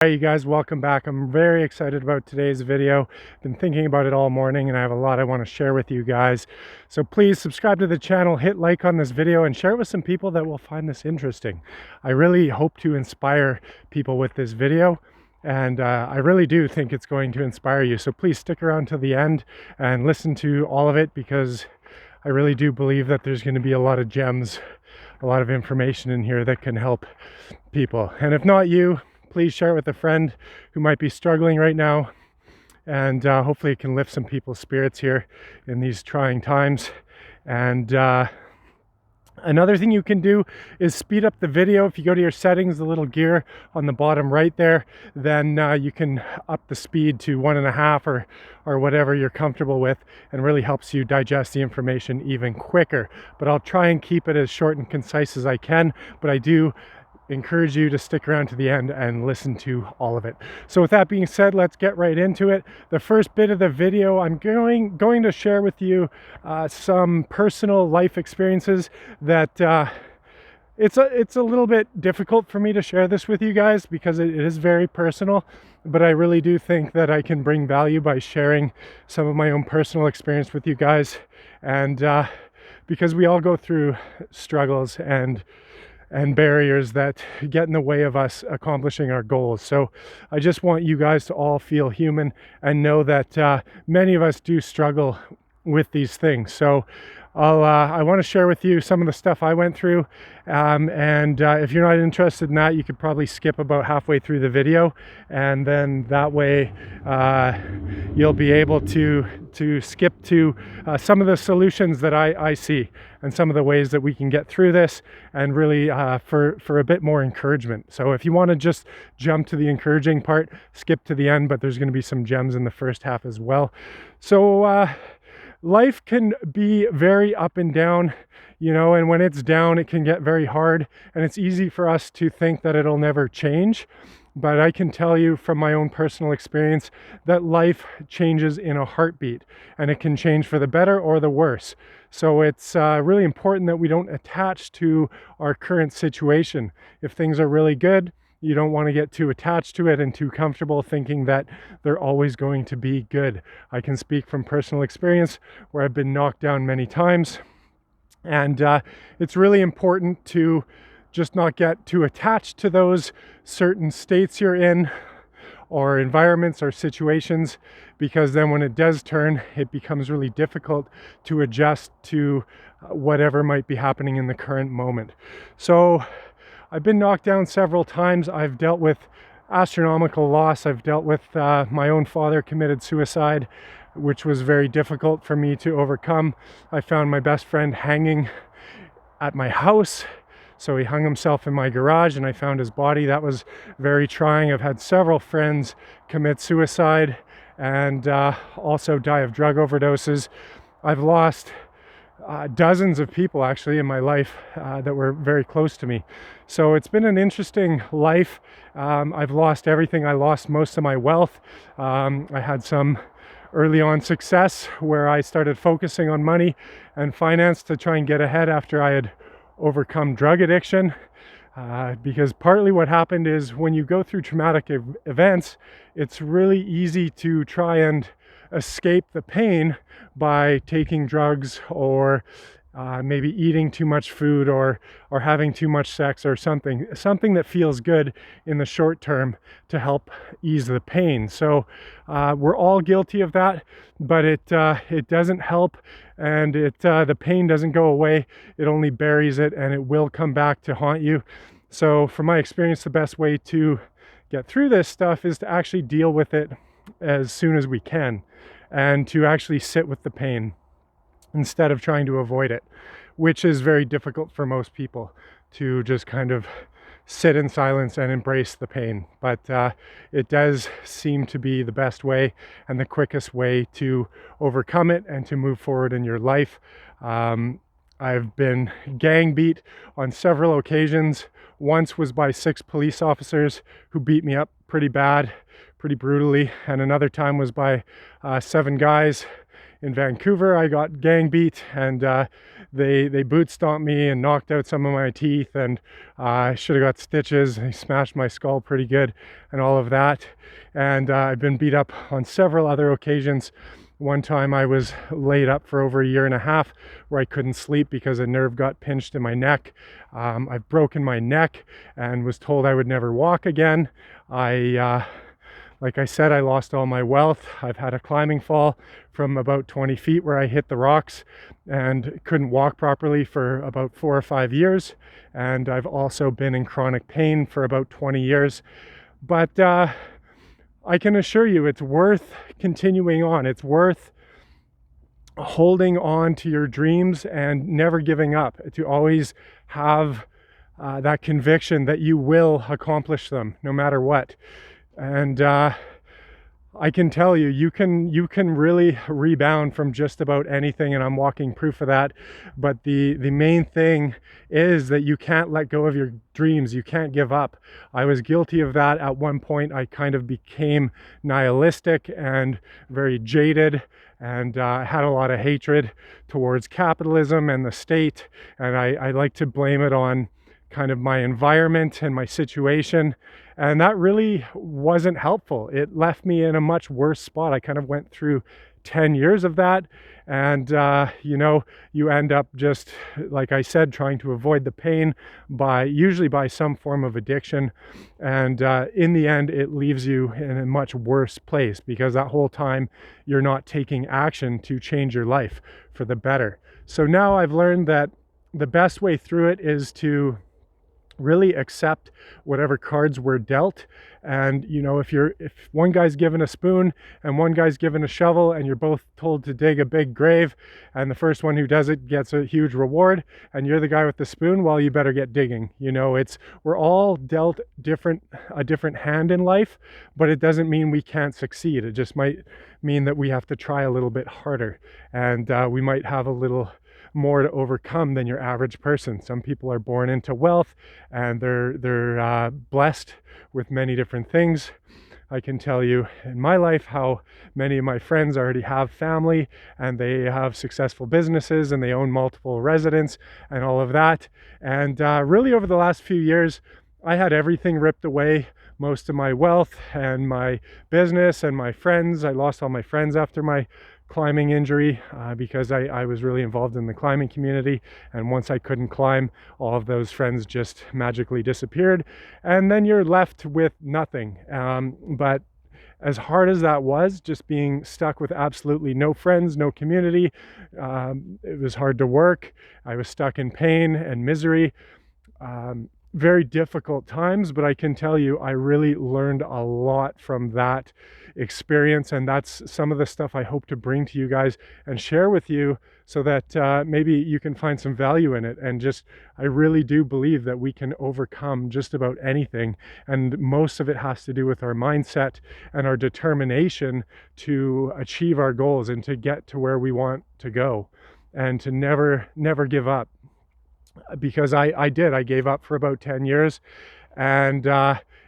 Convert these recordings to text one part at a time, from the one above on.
Alright, you guys, welcome back. I'm very excited about today's video. Been thinking about it all morning and I have a lot I want to share with you guys. So please subscribe to the channel, hit like on this video, and share it with some people that will find this interesting. I really hope to inspire people with this video, and I really do think it's going to inspire you. So please stick around to the end and listen to all of it, because I really do believe that there's going to be a lot of gems, a lot of information in here that can help people. And if not you, please share it with a friend who might be struggling right now, and hopefully it can lift some people's spirits here in these trying times. And another thing you can do is speed up the video. If you go to your settings, the little gear on the bottom right there, then you can up the speed to 1.5 or whatever you're comfortable with, and really helps you digest the information even quicker. But I'll try and keep it as short and concise as I can, but I do encourage you to stick around to the end and listen to all of it. So with that being said, let's get right into it. The first bit of the video, I'm going to share with you some personal life experiences that it's a little bit difficult for me to share this with you guys because it is very personal, but I really do think that I can bring value by sharing some of my own personal experience with you guys. And because we all go through struggles and barriers that get in the way of us accomplishing our goals. So I just want you guys to all feel human and know that many of us do struggle with these things. So I want to share with you some of the stuff I went through, and if you're not interested in that, you could probably skip about halfway through the video, and then that way you'll be able to skip to some of the solutions that I see, and some of the ways that we can get through this, and really for a bit more encouragement. So if you want to just jump to the encouraging part, skip to the end, but there's going to be some gems in the first half as well. So life can be very up and down, you know, and when it's down, it can get very hard, and it's easy for us to think that it'll never change. But I can tell you from my own personal experience that life changes in a heartbeat, and it can change for the better or the worse. So it's really important that we don't attach to our current situation. If things are really good, you don't want to get too attached to it and too comfortable thinking that they're always going to be good. I can speak from personal experience where I've been knocked down many times, and it's really important to just not get too attached to those certain states you're in, or environments or situations, because then when it does turn, it becomes really difficult to adjust to whatever might be happening in the current moment. So I've been knocked down several times. I've dealt with astronomical loss. I've dealt with my own father committed suicide, which was very difficult for me to overcome. I found my best friend hanging at my house. So he hung himself in my garage, and I found his body. That was very trying. I've had several friends commit suicide and also die of drug overdoses. I've lost dozens of people actually in my life that were very close to me. So it's been an interesting life. I've lost everything. I lost most of my wealth. I had some early on success where I started focusing on money and finance to try and get ahead after I had overcome drug addiction. Because partly what happened is when you go through traumatic events, it's really easy to try and escape the pain by taking drugs, or maybe eating too much food, or having too much sex, or something that feels good in the short term to help ease the pain. So we're all guilty of that, but it doesn't help, and the pain doesn't go away. It only buries it, and it will come back to haunt you. So from my experience, the best way to get through this stuff is to actually deal with it as soon as we can, and to actually sit with the pain instead of trying to avoid it, which is very difficult for most people, to just kind of sit in silence and embrace the pain. But it does seem to be the best way and the quickest way to overcome it and to move forward in your life. I've been gang beat on several occasions. Once was by 6 police officers who beat me up pretty bad, pretty brutally, and another time was by 7 guys in Vancouver, I got gang beat, and they boot stomped me and knocked out some of my teeth, and I should have got stitches. They smashed my skull pretty good and all of that. And I've been beat up on several other occasions. One time I was laid up for over a year and a half where I couldn't sleep because a nerve got pinched in my neck. I've broken my neck and was told I would never walk again. Like I said, I lost all my wealth. I've had a climbing fall from about 20 feet where I hit the rocks and couldn't walk properly for about 4 or 5 years. And I've also been in chronic pain for about 20 years. But I can assure you it's worth continuing on. It's worth holding on to your dreams and never giving up, to always have that conviction that you will accomplish them no matter what. And I can tell you, you can really rebound from just about anything, and I'm walking proof of that. But the main thing is that you can't let go of your dreams. You can't give up. I was guilty of that at one point. I kind of became nihilistic and very jaded, and had a lot of hatred towards capitalism and the state. And I like to blame it on kind of my environment and my situation. And that really wasn't helpful. It left me in a much worse spot. I kind of went through 10 years of that. And, you know, you end up just, like I said, trying to avoid the pain usually by some form of addiction. And in the end, it leaves you in a much worse place because that whole time you're not taking action to change your life for the better. So now I've learned that the best way through it is to really accept whatever cards were dealt. And you know, if one guy's given a spoon and one guy's given a shovel and you're both told to dig a big grave, and the first one who does it gets a huge reward, and you're the guy with the spoon, well, you better get digging. You know, we're all dealt a different hand in life, but it doesn't mean we can't succeed. It just might mean that we have to try a little bit harder, and we might have a little more to overcome than your average person. Some people are born into wealth and they're blessed with many different things. I can tell you in my life how many of my friends already have family and they have successful businesses and they own multiple residents and all of that. And really over the last few years, I had everything ripped away, most of my wealth and my business and my friends. I lost all my friends after my climbing injury because I was really involved in the climbing community, and once I couldn't climb, all of those friends just magically disappeared, and then you're left with nothing. But as hard as that was, just being stuck with absolutely no friends, no community, it was hard to work. I was stuck in pain and misery. Very difficult times, but I can tell you I really learned a lot from that experience, and that's some of the stuff I hope to bring to you guys and share with you so that maybe you can find some value in it. And just, I really do believe that we can overcome just about anything, and most of it has to do with our mindset and our determination to achieve our goals and to get to where we want to go, and to never give up. Because I gave up for about 10 years, and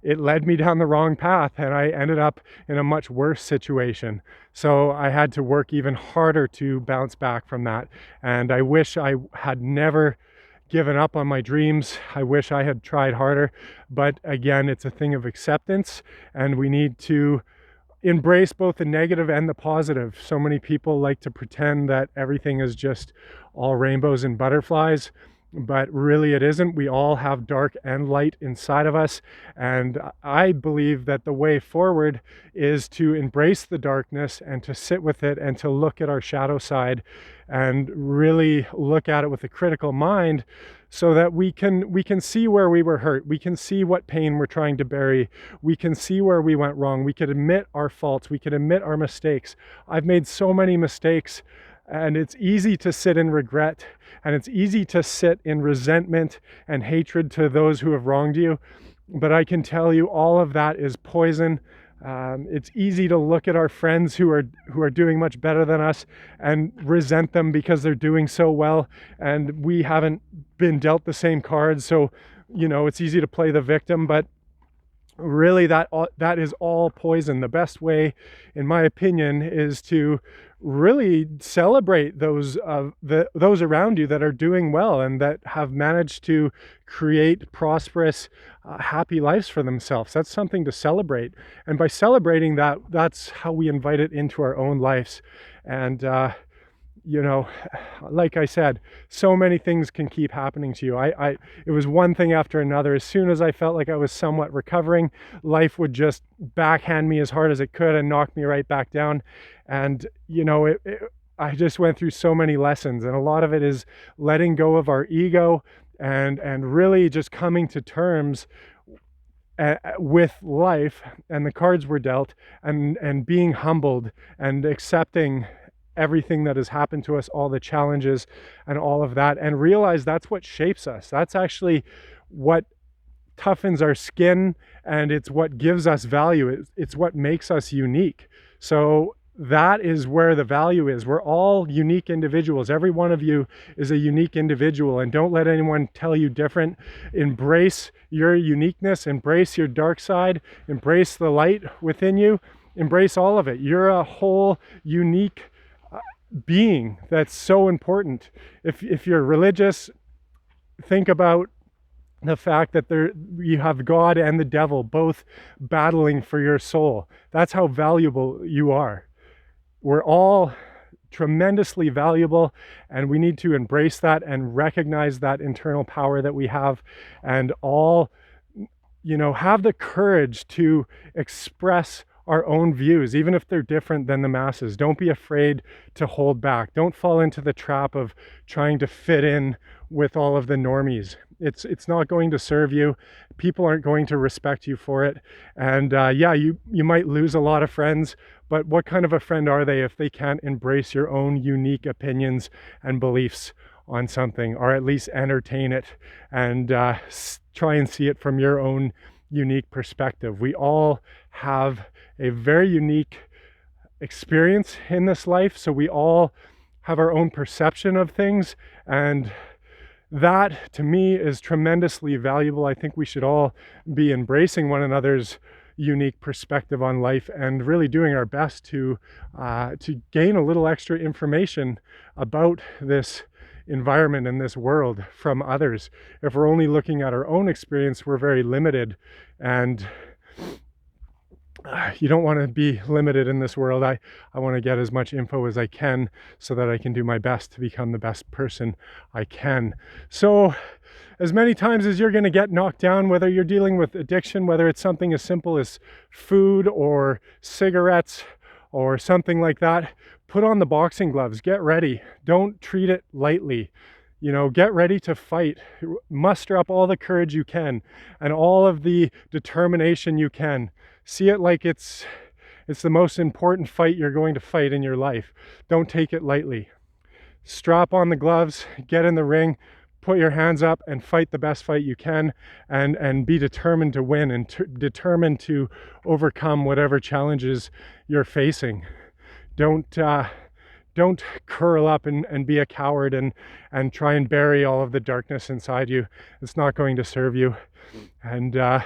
it led me down the wrong path, and I ended up in a much worse situation. So I had to work even harder to bounce back from that. And I wish I had never given up on my dreams. I wish I had tried harder. But again, it's a thing of acceptance, and we need to embrace both the negative and the positive. So many people like to pretend that everything is just all rainbows and butterflies, but really it isn't. We all have dark and light inside of us, and I believe that the way forward is to embrace the darkness and to sit with it and to look at our shadow side and really look at it with a critical mind, so that we can see where we were hurt. We can see what pain we're trying to bury. We can see where we went wrong. We could admit our faults. We can admit our mistakes. I've made so many mistakes, and it's easy to sit in regret, and it's easy to sit in resentment and hatred to those who have wronged you. But I can tell you all of that is poison. It's easy to look at our friends who are doing much better than us and resent them because they're doing so well, and we haven't been dealt the same cards. So, you know, it's easy to play the victim, but really that is all poison. The best way, in my opinion, is to really celebrate those around you that are doing well and that have managed to create prosperous, happy lives for themselves. That's something to celebrate. And by celebrating that, that's how we invite it into our own lives. And you know, like I said, so many things can keep happening to you. It was one thing after another. As soon as I felt like I was somewhat recovering, life would just backhand me as hard as it could and knock me right back down. And, you know, I just went through so many lessons, and a lot of it is letting go of our ego and really just coming to terms with life and the cards were dealt, and being humbled and accepting everything that has happened to us, all the challenges and all of that, and realize that's what shapes us. That's actually what toughens our skin, and it's what gives us value. It's what makes us unique. So that is where the value is. We're all unique individuals. Every one of you is a unique individual, and don't let anyone tell you different. Embrace your uniqueness, embrace your dark side, embrace the light within you, embrace all of it. You're a whole unique being that's so important. If you're religious, think about the fact that you have God and the devil both battling for your soul. That's how valuable you are. We're all tremendously valuable, and we need to embrace that and recognize that internal power that we have, and all, you know, have the courage to express our own views, even if they're different than the masses. Don't be afraid to hold back. Don't fall into the trap of trying to fit in with all of the normies. It's not going to serve you. People aren't going to respect you for it. And yeah, you might lose a lot of friends, but what kind of a friend are they if they can't embrace your own unique opinions and beliefs on something, or at least entertain it and try and see it from your own unique perspective? We all have a very unique experience in this life, so we all have our own perception of things, and that to me is tremendously valuable. I think we should all be embracing one another's unique perspective on life and really doing our best to gain a little extra information about this environment and this world from others. If we're only looking at our own experience, we're very limited, and you don't want to be limited in this world. I want to get as much info as I can so that I can do my best to become the best person I can. So as many times as you're going to get knocked down, whether you're dealing with addiction, whether it's something as simple as food or cigarettes or something like that, put on the boxing gloves, get ready. Don't treat it lightly. You know, get ready to fight. Muster up all the courage you can and all of the determination you can. See it like it's the most important fight you're going to fight in your life. Don't take it lightly. Strap on the gloves, get in the ring, put your hands up and fight the best fight you can, and be determined to win and determined to overcome whatever challenges you're facing. Don't curl up and be a coward and try and bury all of the darkness inside you. It's not going to serve you. And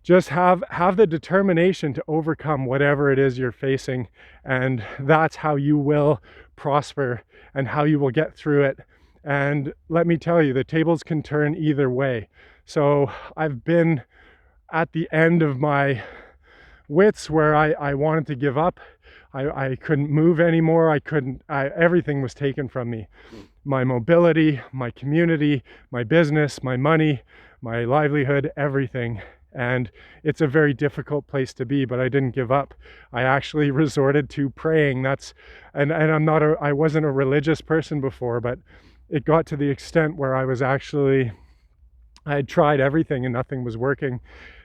just have the determination to overcome whatever it is you're facing, and that's how you will prosper and how you will get through it. And let me tell you, the tables can turn either way. So I've been at the end of my wits where I wanted to give up. I couldn't move anymore. Everything was taken from me. My mobility, my community, my business, my money, my livelihood, everything. And it's a very difficult place to be, but I didn't give up. I actually resorted to praying. I wasn't a religious person before, but it got to the extent where I had tried everything and nothing was working.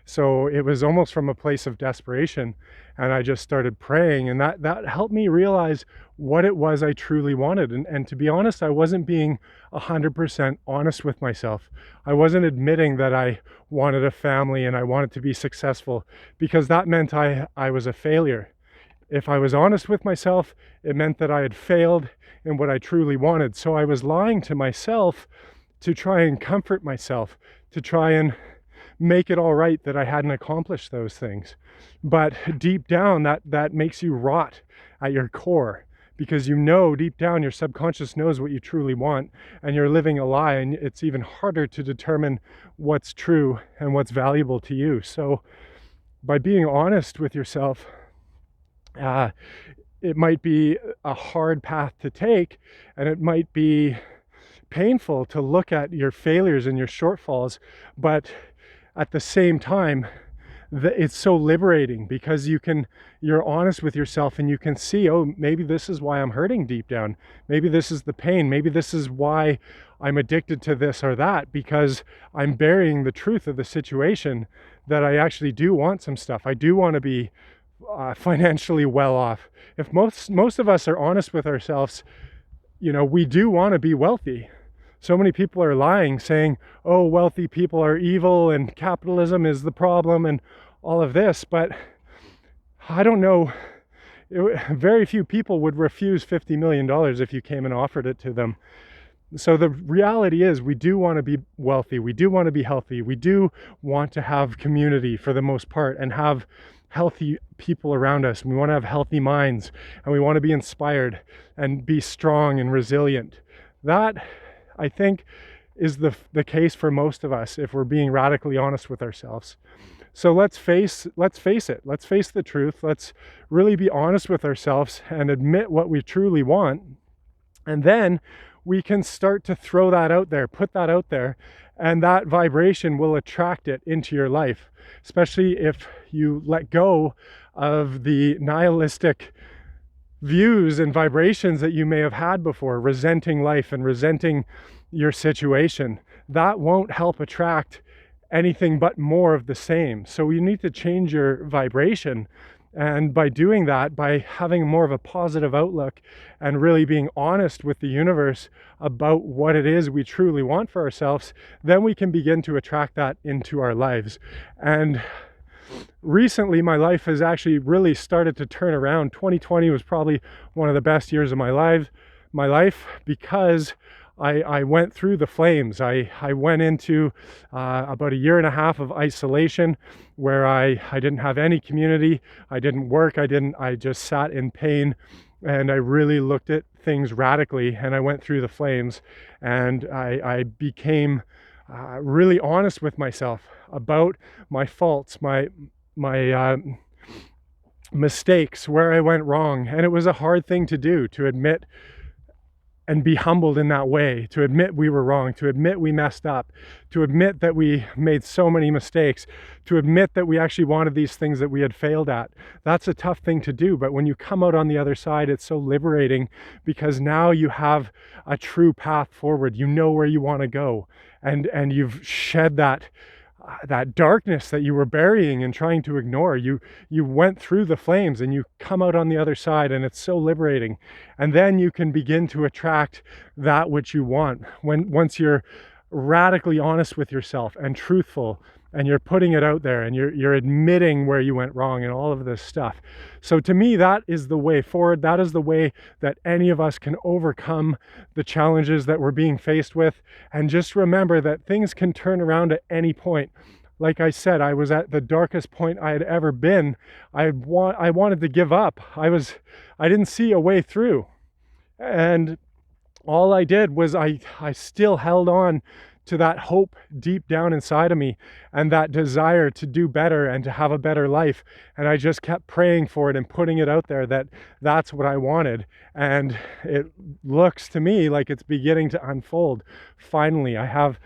So it was almost from a place of desperation, and I just started praying, and that helped me realize what it was I truly wanted. And to be honest, I wasn't being 100% honest with myself. I wasn't admitting that I wanted a family and I wanted to be successful, because that meant I was a failure. If I was honest with myself, it meant that I had failed in what I truly wanted. So I was lying to myself to try and comfort myself, to try and make it all right that I hadn't accomplished those things. But deep down, that makes you rot at your core, because you know deep down your subconscious knows what you truly want, and you're living a lie, and it's even harder to determine what's true and what's valuable to you. So by being honest with yourself, it might be a hard path to take, and it might be painful to look at your failures and your shortfalls, but at the same time, it's so liberating, because you're honest with yourself, and you can see, oh, maybe this is why I'm hurting deep down. Maybe this is the pain. Maybe this is why I'm addicted to this or that, because I'm burying the truth of the situation, that I actually do want some stuff. I do want to be financially well off. If most of us are honest with ourselves, we do want to be wealthy. So many people are lying, saying, oh, wealthy people are evil and capitalism is the problem and all of this. But I don't know, very few people would refuse $50 million if you came and offered it to them. So the reality is, we do want to be wealthy. We do want to be healthy. We do want to have community for the most part, and have healthy people around us. We want to have healthy minds, and we want to be inspired and be strong and resilient. That, I think, is the case for most of us, if we're being radically honest with ourselves. So let's face it. Let's face the truth. Let's really be honest with ourselves and admit what we truly want. And then we can start to throw that out there, put that out there, and that vibration will attract it into your life, especially if you let go of the nihilistic views and vibrations that you may have had before, resenting life and resenting your situation. That won't help attract anything but more of the same. So you need to change your vibration. And by doing that, by having more of a positive outlook and really being honest with the universe about what it is we truly want for ourselves, then we can begin to attract that into our lives. And recently, my life has actually really started to turn around. 2020 was probably one of the best years of my life, because I went through the flames. I went into about a year and a half of isolation, where I didn't have any community. I didn't work. I just sat in pain, and I really looked at things radically, and I went through the flames, and I became really honest with myself about my faults, my mistakes, where I went wrong. And it was a hard thing to do, to admit and be humbled in that way, to admit we were wrong, to admit we messed up, to admit that we made so many mistakes, to admit that we actually wanted these things that we had failed at. That's a tough thing to do, but when you come out on the other side, it's so liberating, because now you have a true path forward. You know where you want to go, and you've shed that darkness that you were burying and trying to ignore. You went through the flames, and you come out on the other side, and it's so liberating. And then you can begin to attract that which you want. Once you're radically honest with yourself and truthful, and you're putting it out there, and you're admitting where you went wrong and all of this stuff. So to me, that is the way forward. That is the way that any of us can overcome the challenges that we're being faced with. And just remember that things can turn around at any point. Like I said, I was at the darkest point I had ever been. I wanted to give up. I didn't see a way through. And all I did was I still held on to that hope deep down inside of me, and that desire to do better and to have a better life. And I just kept praying for it and putting it out there that that's what I wanted. And it looks to me like it's beginning to unfold. Finally, I have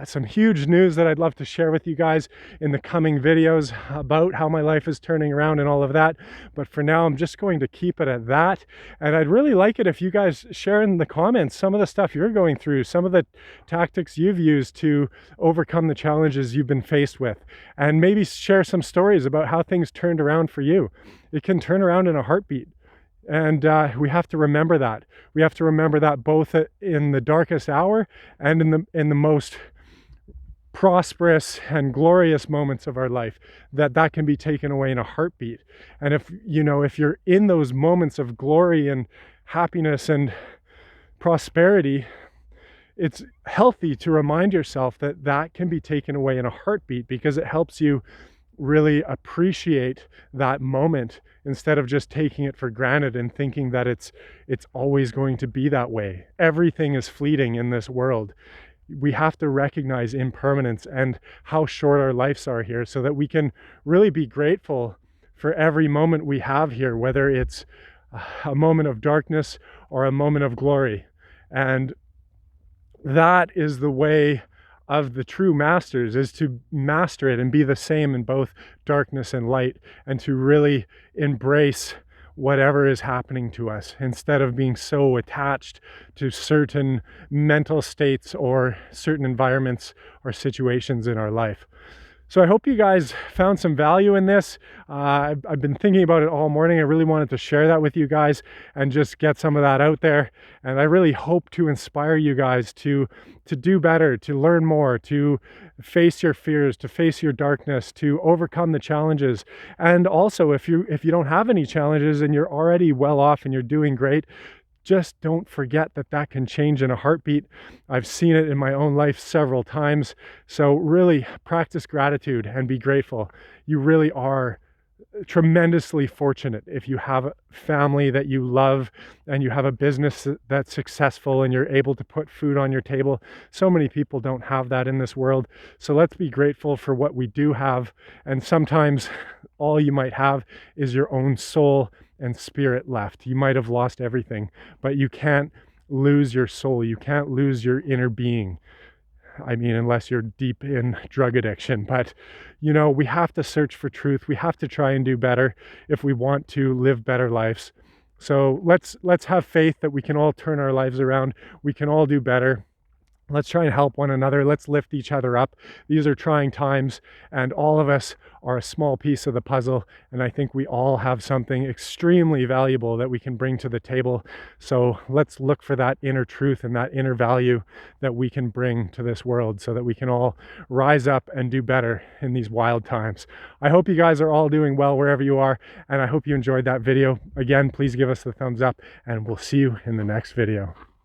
some huge news that I'd love to share with you guys in the coming videos about how my life is turning around and all of that. But for now, I'm just going to keep it at that. And I'd really like it if you guys share in the comments some of the stuff you're going through, some of the tactics you've used to overcome the challenges you've been faced with, and maybe share some stories about how things turned around for you. It can turn around in a heartbeat. And we have to remember that. We have to remember that both in the darkest hour and in the most prosperous and glorious moments of our life, that can be taken away in a heartbeat. And if you're in those moments of glory and happiness and prosperity, it's healthy to remind yourself that that can be taken away in a heartbeat, because it helps you really appreciate that moment instead of just taking it for granted and thinking that it's always going to be that way. Everything is fleeting in this world. We have to recognize impermanence and how short our lives are here, so that we can really be grateful for every moment we have here, whether it's a moment of darkness or a moment of glory. And that is the way of the true masters, is to master it and be the same in both darkness and light, and to really embrace whatever is happening to us, instead of being so attached to certain mental states or certain environments or situations in our life. So I hope you guys found some value in this. I've been thinking about it all morning. I really wanted to share that with you guys and just get some of that out there. And I really hope to inspire you guys to do better, to learn more, to face your fears, to face your darkness, to overcome the challenges. And also, if you don't have any challenges and you're already well off and you're doing great, just don't forget that that can change in a heartbeat. I've seen it in my own life several times. So really practice gratitude and be grateful. You really are tremendously fortunate if you have a family that you love and you have a business that's successful and you're able to put food on your table. So many people don't have that in this world. So let's be grateful for what we do have. And sometimes all you might have is your own soul and spirit left. You might have lost everything, but you can't lose your soul. You can't lose your inner being. I mean, unless you're deep in drug addiction. But, you know, we have to search for truth. We have to try and do better if we want to live better lives. So let's have faith that we can all turn our lives around. We can all do better. Let's try and help one another. Let's lift each other up. These are trying times, and all of us are a small piece of the puzzle. And I think we all have something extremely valuable that we can bring to the table. So let's look for that inner truth and that inner value that we can bring to this world, so that we can all rise up and do better in these wild times. I hope you guys are all doing well wherever you are, and I hope you enjoyed that video. Again, please give us the thumbs up, and we'll see you in the next video.